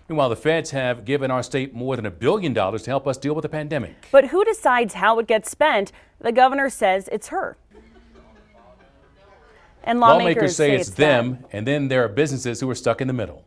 Meanwhile, the feds have given our state more than $1 billion to help us deal with the pandemic. But who decides how it gets spent? The governor says it's her. And lawmakers say it's them, and then there are businesses who are stuck in the middle.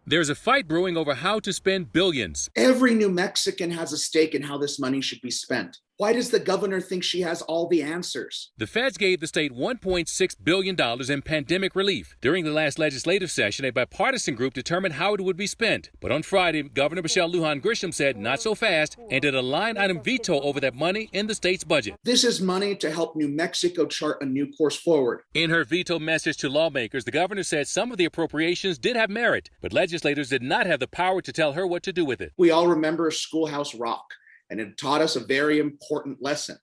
There's a fight brewing over how to spend billions. Every New Mexican has a stake in how this money should be spent. Why does the governor think she has all the answers? The feds gave the state $1.6 billion in pandemic relief. During the last legislative session, a bipartisan group determined how it would be spent. But on Friday, Governor Michelle Lujan Grisham said not so fast and did a line item veto over that money in the state's budget. This is money to help New Mexico chart a new course forward. In her veto message to lawmakers, the governor said some of the appropriations did have merit, but legislators did not have the power to tell her what to do with it. We all remember Schoolhouse Rock, and it taught us a very important lesson.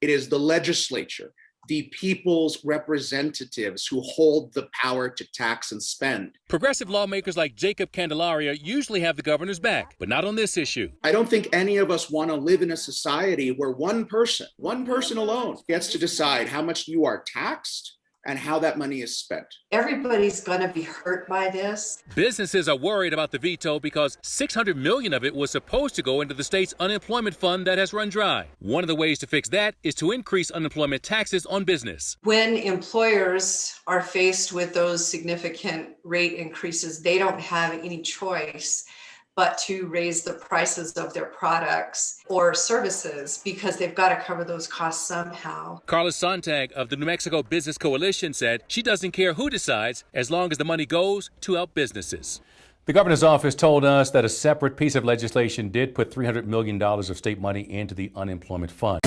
It is the legislature, the people's representatives, who hold the power to tax and spend. Progressive lawmakers like Jacob Candelaria usually have the governor's back, but not on this issue. I don't think any of us want to live in a society where one person alone, gets to decide how much you are taxed and how that money is spent. Everybody's going to be hurt by this. Businesses are worried about the veto because $600 million of it was supposed to go into the state's unemployment fund that has run dry. One of the ways to fix that is to increase unemployment taxes on business. When employers are faced with those significant rate increases, they don't have any choice but to raise the prices of their products or services because they've got to cover those costs somehow. Carla Sontag of the New Mexico Business Coalition said she doesn't care who decides as long as the money goes to help businesses. The governor's office told us that a separate piece of legislation did put $300 million of state money into the unemployment fund.